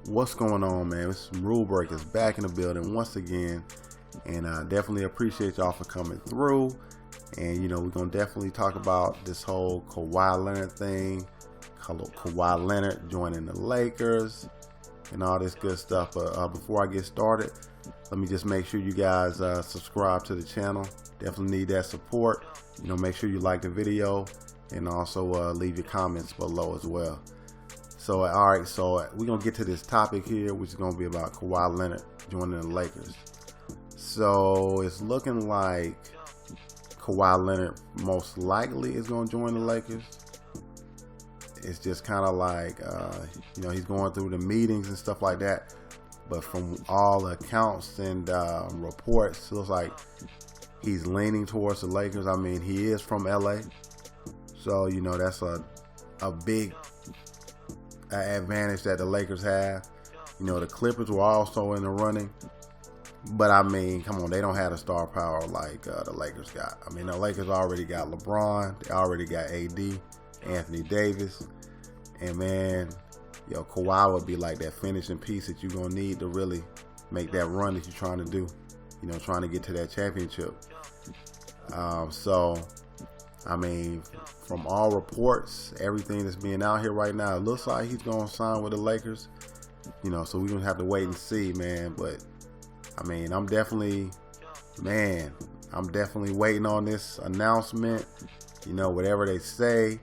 What's going on, man? It's Rule Breakers back in the building once again, and I definitely appreciate y'all for coming through. And we're gonna definitely talk about this whole Kawhi Leonard thing, Kawhi Leonard joining the Lakers, and all this good stuff. But before I get started, let me just make sure you guys subscribe to the channel. Definitely need that support. Make sure you like the video, and also leave your comments below as well. So, all right, so we're going to get to this topic here, which is going to be about Kawhi Leonard joining the Lakers. So, it's looking like Kawhi Leonard most likely is going to join the Lakers. It's just kind of like, he's going through the meetings and stuff like that. But from all accounts and reports, it looks like he's leaning towards the Lakers. I mean, he is from LA. So, that's a big advantage that the Lakers have. The Clippers were also in the running, but I mean, come on, they don't have the star power like the Lakers got. I mean, the Lakers already got LeBron, they already got AD, Anthony Davis, and man, Kawhi would be like that finishing piece that you're gonna need to really make that run that you're trying to do. Trying to get to that championship. So I mean, from all reports, everything that's being out here right now, it looks like he's going to sign with the Lakers. So we're going to have to wait and see, man. But, I mean, I'm definitely waiting on this announcement. Whatever they say,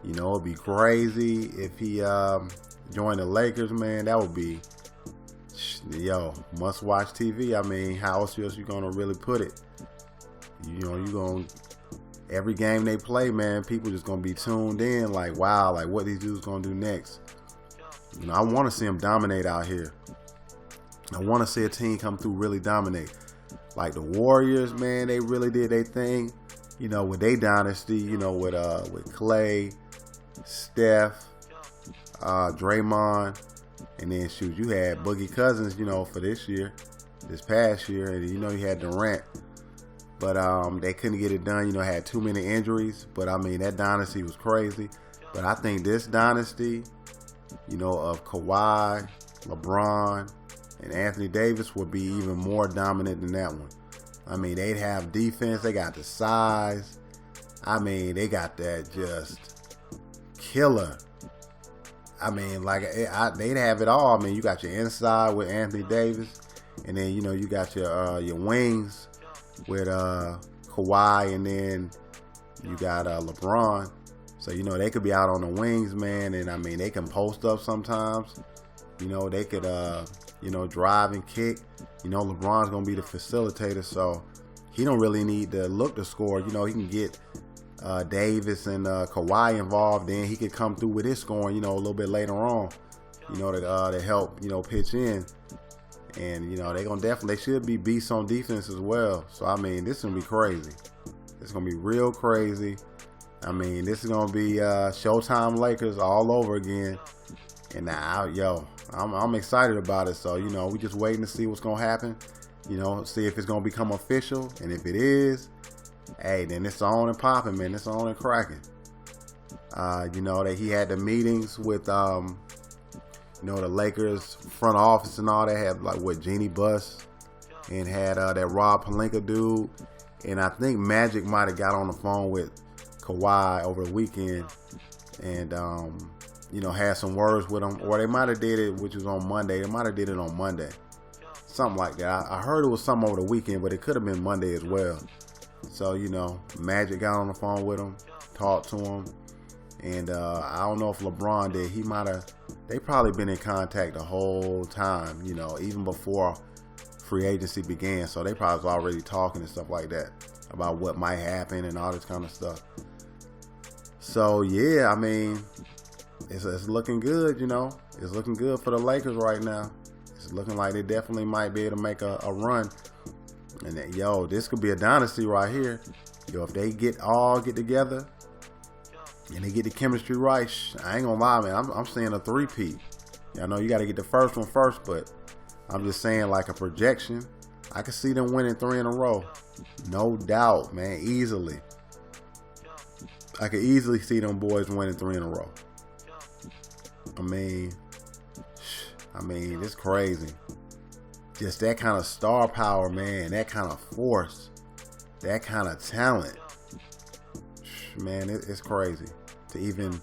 it'd be crazy if he joined the Lakers, man. That would be, must-watch TV. I mean, how else you going to really put it? You're going to... Every game they play, man, people just going to be tuned in like, wow, like what these dudes going to do next. I want to see them dominate out here. I want to see a team come through really dominate. Like the Warriors, man, they really did their thing, with their dynasty, with Clay, Steph, Draymond, and then shoot, you had Boogie Cousins, for this past year, and you had Durant. But they couldn't get it done, had too many injuries. But I mean, that dynasty was crazy. But I think this dynasty, of Kawhi, LeBron, and Anthony Davis would be even more dominant than that one. I mean, they'd have defense. They got the size. I mean, they got that just killer. I mean, like, they'd have it all. I mean, you got your inside with Anthony Davis. And then, you got your wings with Kawhi, and then you got LeBron. So they could be out on the wings, man, and I mean they can post up sometimes. They could drive and kick. LeBron's gonna be the facilitator, so he don't really need to look to score. He can get Davis and Kawhi involved, then he could come through with his scoring, a little bit later on, to help pitch in. And they should be beasts on defense as well. So I mean, this is gonna be crazy. It's gonna be real crazy. I mean, this is gonna be Showtime Lakers all over again. And now, I'm excited about it. So we just waiting to see what's gonna happen. See if it's gonna become official. And if it is, hey, then it's on and popping, man. It's on and cracking. That he had the meetings with the Lakers front office and all. They had like Jeannie Buss, and had that Rob Pelinka dude, and I think Magic might have got on the phone with Kawhi over the weekend, and had some words with him, or they might have did it, which was on Monday. They might have did it on Monday, something like that. I heard it was something over the weekend, but it could have been Monday as well. So Magic got on the phone with him, talked to him. And I don't know if LeBron did. They probably been in contact the whole time, even before free agency began. So they probably was already talking and stuff like that about what might happen and all this kind of stuff. So yeah, I mean, it's looking good, It's looking good for the Lakers right now. It's looking like they definitely might be able to make a run. And this could be a dynasty right here. If they get together and they get the chemistry right, I ain't gonna lie, man. I'm saying a three-peat. I know you got to get the first one first, but I'm just saying like a projection. I could see them winning 3 in a row. No doubt, man. Easily. I could easily see them boys winning 3 in a row. I mean, I mean, it's crazy. Just that kind of star power, man. That kind of force. That kind of talent. Man, it's crazy to even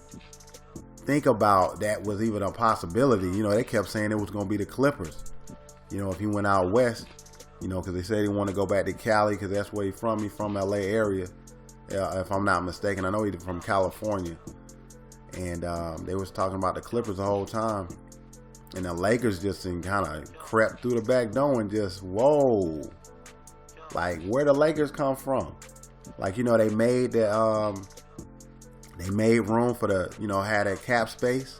think about that was even a possibility. You know, they kept saying it was going to be the Clippers. You know, if he went out west, you know, because they said he wanted to go back to Cali because that's where he's from. He's from LA area, if I'm not mistaken. I know he's from California. And they was talking about the Clippers the whole time. And the Lakers just kind of crept through the back door and just, whoa. Like, where the Lakers come from? Like, you know, they made room for the, you know, had that cap space.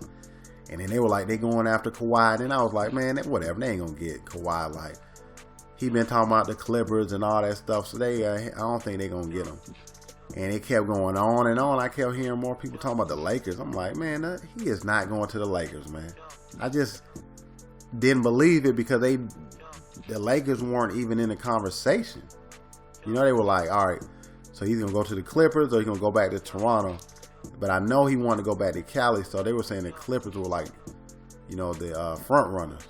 And then they were like, they going after Kawhi. And then I was like, man, whatever. They ain't going to get Kawhi. Like, he been talking about the Clippers and all that stuff. So I don't think they going to get him. And it kept going on and on. I kept hearing more people talking about the Lakers. I'm like, man, he is not going to the Lakers, man. I just didn't believe it because the Lakers weren't even in the conversation. You know, they were like, all right, so he's going to go to the Clippers or he's going to go back to Toronto. But I know he wanted to go back to Cali, so they were saying the Clippers were like, you know, the front runners.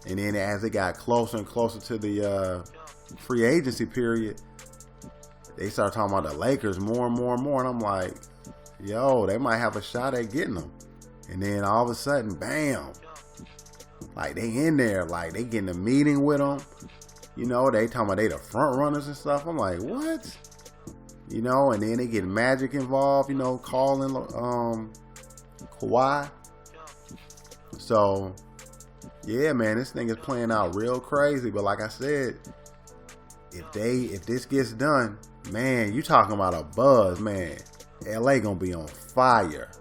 And then as it got closer and closer to the free agency period, they started talking about the Lakers more and more and more. And I'm like, yo, they might have a shot at getting them. And then all of a sudden, bam. Like, they in there. Like, they getting a meeting with them. You know, they talking about they the front runners and stuff. I'm like, what? You know, and then they get Magic involved, you know, calling Kawhi. So, yeah, man, this thing is playing out real crazy. But like I said, if this gets done, man, you talking about a buzz, man. LA gonna be on fire.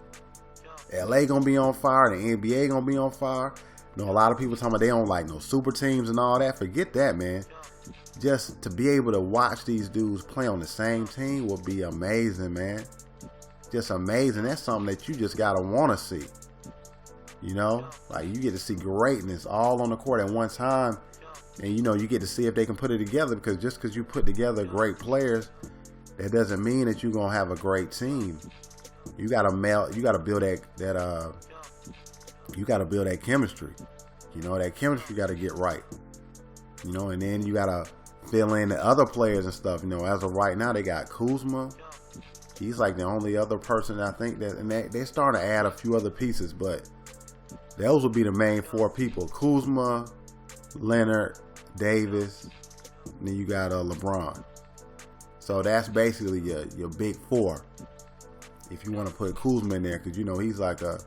LA gonna be on fire. The NBA gonna be on fire. You know, a lot of people talking about they don't like no super teams and all that. Forget that, man. Just to be able to watch these dudes play on the same team will be amazing, man. Just amazing. That's something that you just gotta want to see. You know, like you get to see greatness all on the court at one time. And, you know, you get to see if they can put it together, because just because you put together great players, that doesn't mean that you're going to have a great team. You got to build that chemistry. You know, that chemistry got to get right. You know, and then you got to fill in the other players and stuff. You know, as of right now, they got Kuzma. He's like the only other person I think that, and they're starting to add a few other pieces, but those will be the main four people. Kuzma, Leonard, Davis, and then you got LeBron. So that's basically your big four. If you want to put Kuzma in there, because you know he's like a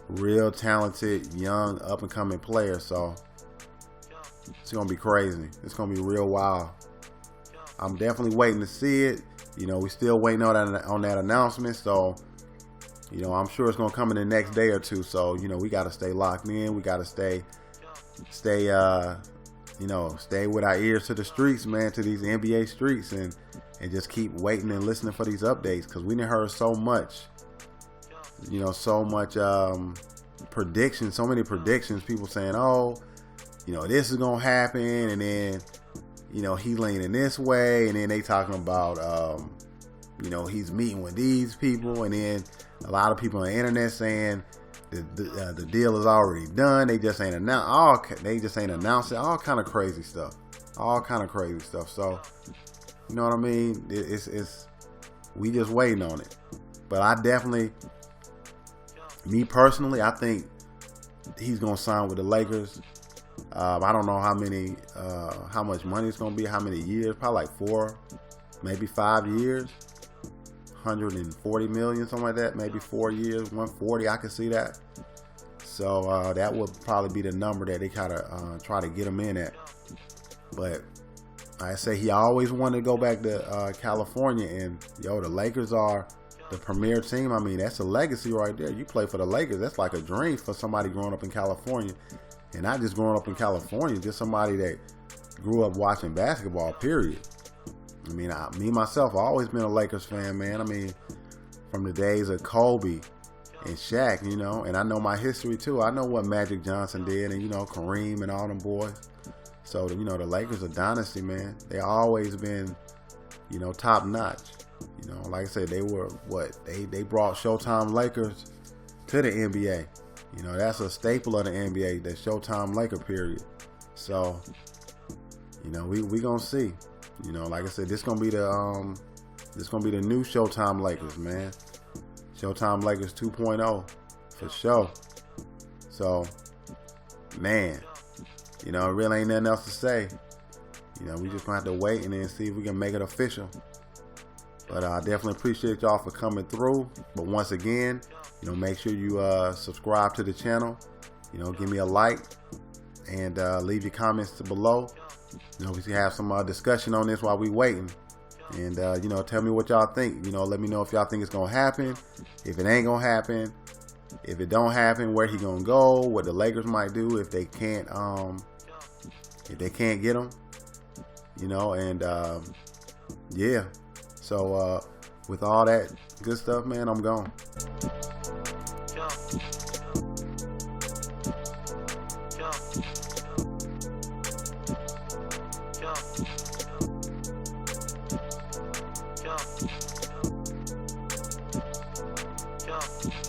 real talented, young, up and coming player. So it's gonna be crazy. It's gonna be real wild. I'm definitely waiting to see it. You know, we still waiting on that announcement. So, you know, I'm sure it's gonna come in the next day or two. So, you know, we gotta stay locked in. We gotta stay with our ears to the streets, man, to these NBA streets, and just keep waiting and listening for these updates, because we done heard so much, you know, so much predictions, so many predictions, people saying, oh, you know, this is going to happen, and then, you know, he leaning this way, and then they talking about, you know, he's meeting with these people, and then a lot of people on the internet saying, the deal is already done. They just ain't announced it. All kind of crazy stuff. So, you know what I mean? We just waiting on it. But I definitely, me personally, I think he's gonna sign with the Lakers. I don't know how much money it's gonna be, how many years? Probably like 4, maybe 5 years. 140 million, something like that. Maybe 4 years, 140. I can see that. So that would probably be the number that they gotta try to get him in at. But I say he always wanted to go back to California, and the Lakers are the premier team. I mean, that's a legacy right there. You play for the Lakers, that's like a dream for somebody growing up in California, and not just growing up in California, just somebody that grew up watching basketball. Period. I mean, me myself, I've always been a Lakers fan, man. I mean, from the days of Kobe and Shaq, you know, and I know my history too. I know what Magic Johnson did, and, you know, Kareem and all them boys. So, you know, the Lakers are dynasty, man. They always been, you know, top notch. You know, like I said, they were they brought Showtime Lakers to the NBA. You know, that's a staple of the NBA, the Showtime Laker period. So, you know, we gonna see. You know, like I said, this gonna be the new Showtime Lakers, man. Showtime Lakers 2.0 for sure. So, man, you know, it really ain't nothing else to say. You know, we just gonna have to wait and then see if we can make it official. But I definitely appreciate y'all for coming through. But once again, you know, make sure you subscribe to the channel. You know, give me a like and leave your comments below. You know, we can have some discussion on this while we waiting. And, you know, tell me what y'all think. You know, let me know if y'all think it's going to happen. If it ain't going to happen. If it don't happen, where he going to go. What the Lakers might do if they can't get him. You know, and, yeah. So, with all that good stuff, man, I'm gone. Yeah.